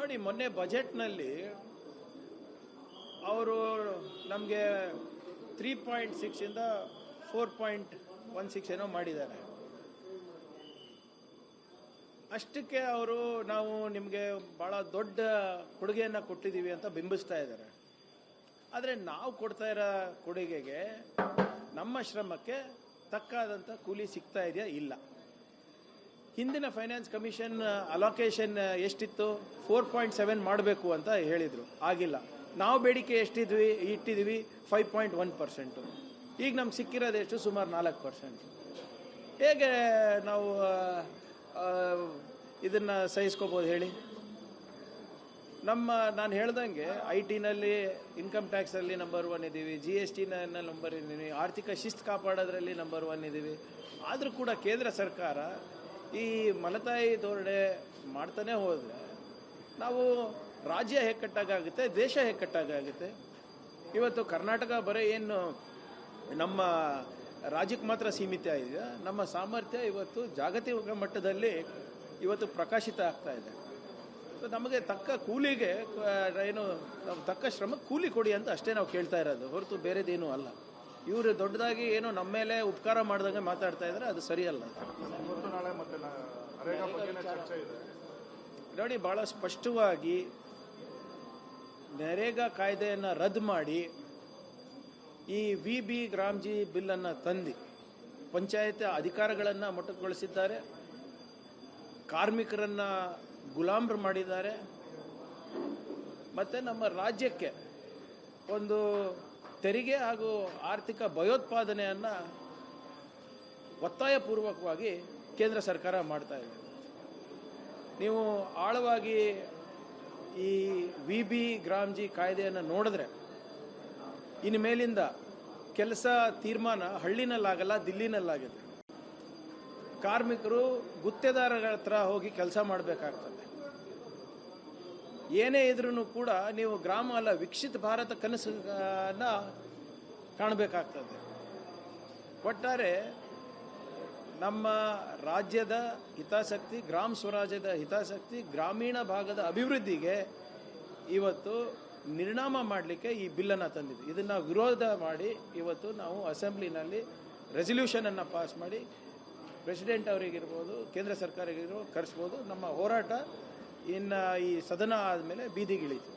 ನೋಡಿ, ಮೊನ್ನೆ ಬಜೆಟ್ನಲ್ಲಿ ಅವರು ನಮಗೆ 3.6 ಇಂದ 4.16 ಏನೋ ಮಾಡಿದ್ದಾರೆ. ಅಷ್ಟಕ್ಕೆ ಅವರು ನಾವು ನಿಮಗೆ ಭಾಳ ದೊಡ್ಡ ಕೊಡುಗೆಯನ್ನು ಕೊಟ್ಟಿದ್ದೀವಿ ಅಂತ ಬಿಂಬಿಸ್ತಾ ಇದ್ದಾರೆ. ಆದರೆ ನಾವು ಕೊಡ್ತಾ ಇರೋ ಕೊಡುಗೆಗೆ, ನಮ್ಮ ಶ್ರಮಕ್ಕೆ ತಕ್ಕಾದಂಥ ಕೂಲಿ ಸಿಗ್ತಾ ಇದೆಯಾ? ಇಲ್ಲ. ಹಿಂದಿನ ಫೈನಾನ್ಸ್ ಕಮಿಷನ್ ಅಲೋಕೇಶನ್ ಎಷ್ಟಿತ್ತು? 4.7 ಮಾಡಬೇಕು ಅಂತ ಹೇಳಿದರು, ಆಗಿಲ್ಲ. ನಾವು ಬೇಡಿಕೆ ಇಟ್ಟಿದ್ವಿ 5.1%. ಈಗ ನಮ್ಗೆ ಸಿಕ್ಕಿರೋದು ಎಷ್ಟು? ಸುಮಾರು 4%. ಹೇಗೆ ನಾವು ಇದನ್ನು ಸಹಿಸ್ಕೋಬೋದು ಹೇಳಿ? ನಾನು ಹೇಳ್ದಂಗೆ IT-ನಲ್ಲಿ, ಇನ್ಕಮ್ ಟ್ಯಾಕ್ಸಲ್ಲಿ ನಂಬರ್ 1 ಇದ್ದೀವಿ, GST-ನಲ್ಲಿ ನಂಬರ್ ಇದ್ದೀವಿ, ಆರ್ಥಿಕ ಶಿಸ್ತು ಕಾಪಾಡೋದ್ರಲ್ಲಿ ನಂಬರ್ 1 ಇದ್ದೀವಿ. ಆದರೂ ಕೂಡ ಕೇಂದ್ರ ಸರ್ಕಾರ ಈ ಮಲತಾಯಿ ಧೋರಣೆ ಮಾಡ್ತಾನೆ ಹೋದರೆ ನಾವು ರಾಜ್ಯ ಹೆಕ್ಕಟ್ಟಾಗುತ್ತೆ, ದೇಶ ಹೆಕ್ಕಟ್ಟಾಗುತ್ತೆ. ಇವತ್ತು ಕರ್ನಾಟಕ ಬರೀ ಏನು ನಮ್ಮ ರಾಜ್ಯಕ್ಕೆ ಮಾತ್ರ ಸೀಮಿತ ಇದೆ, ನಮ್ಮ ಸಾಮರ್ಥ್ಯ ಇವತ್ತು ಜಾಗತಿಕ ಮಟ್ಟದಲ್ಲಿ ಇವತ್ತು ಪ್ರಕಾಶಿತ ಆಗ್ತಾ ಇದೆ. ನಮಗೆ ತಕ್ಕ ಕೂಲಿಗೆ ತಕ್ಕ ಶ್ರಮಕ್ಕೆ ಕೂಲಿ ಕೊಡಿ ಅಂತ ಅಷ್ಟೇ ನಾವು ಕೇಳ್ತಾ ಇರೋದು, ಹೊರತು ಬೇರೆದೇನೂ ಅಲ್ಲ. ಇವರು ದೊಡ್ಡದಾಗಿ ಏನೋ ನಮ್ಮ ಮೇಲೆ ಉಪಕಾರ ಮಾಡಿದಂಗೆ ಮಾತಾಡ್ತಾ ಇದ್ದಾರೆ, ಅದು ಸರಿಯಲ್ಲ. ನೋಡಿ, ಭಾಳ ಸ್ಪಷ್ಟವಾಗಿ ನರೇಗಾ ಕಾಯ್ದೆಯನ್ನು ರದ್ದು ಮಾಡಿ ಈ VB ಗ್ರಾಮ್ಜಿ ಬಿಲ್ಲನ್ನು ತಂದು ಪಂಚಾಯತ್ ಅಧಿಕಾರಗಳನ್ನು ಮೊಟಕುಗೊಳಿಸಿದ್ದಾರೆ, ಕಾರ್ಮಿಕರನ್ನು ಗುಲಾಮರು ಮಾಡಿದ್ದಾರೆ, ಮತ್ತು ನಮ್ಮ ರಾಜ್ಯಕ್ಕೆ ಒಂದು ತೆರಿಗೆ ಹಾಗೂ ಆರ್ಥಿಕ ಭಯೋತ್ಪಾದನೆಯನ್ನು ಒತ್ತಾಯಪೂರ್ವಕವಾಗಿ ಕೇಂದ್ರ ಸರ್ಕಾರ ಮಾಡ್ತಾ ಇದೆ. ನೀವು ಆಳವಾಗಿ ಈ VB ಗ್ರಾಮ್ಜಿ ಕಾಯ್ದೆಯನ್ನು ನೋಡಿದ್ರೆ, ಇನ್ನು ಮೇಲಿಂದ ಕೆಲಸ ತೀರ್ಮಾನ ಹಳ್ಳಿನಲ್ಲಾಗಲ್ಲ, ದಿಲ್ಲಿನಲ್ಲಾಗಿದೆ. ಕಾರ್ಮಿಕರು ಗುತ್ತೇದಾರರ ಹತ್ರ ಹೋಗಿ ಕೆಲಸ ಮಾಡಬೇಕಾಗ್ತದೆ. ಏನೇ ಇದ್ರೂ ಕೂಡ ನೀವು ಗ್ರಾಮ ಅಲ್ಲ, ವಿಕಸಿತ ಭಾರತ ಕನಸನ್ನು ಕಾಣಬೇಕಾಗ್ತದೆ. ಒಟ್ಟಾರೆ ನಮ್ಮ ರಾಜ್ಯದ ಹಿತಾಸಕ್ತಿ, ಗ್ರಾಮ ಸ್ವರಾಜ್ಯದ ಹಿತಾಸಕ್ತಿ, ಗ್ರಾಮೀಣ ಭಾಗದ ಅಭಿವೃದ್ಧಿಗೆ ಇವತ್ತು ನಿರ್ನಾಮ ಮಾಡಲಿಕ್ಕೆ ಈ ಬಿಲ್ಲನ್ನು ತಂದಿದೆ. ಇದನ್ನು ವಿರೋಧ ಮಾಡಿ ಇವತ್ತು ನಾವು ಅಸೆಂಬ್ಲಿನಲ್ಲಿ ರೆಸಲ್ಯೂಷನನ್ನು ಪಾಸ್ ಮಾಡಿ ಪ್ರೆಸಿಡೆಂಟ್ ಅವರಿಗಿರ್ಬೋದು, ಕೇಂದ್ರ ಸರ್ಕಾರಗಿರ್ಬೋದು ಕರೆಸ್ಬೋದು. ನಮ್ಮ ಹೋರಾಟ ಇನ್ನು ಈ ಸದನ ಆದಮೇಲೆ ಬೀದಿಗಿಳಿತು.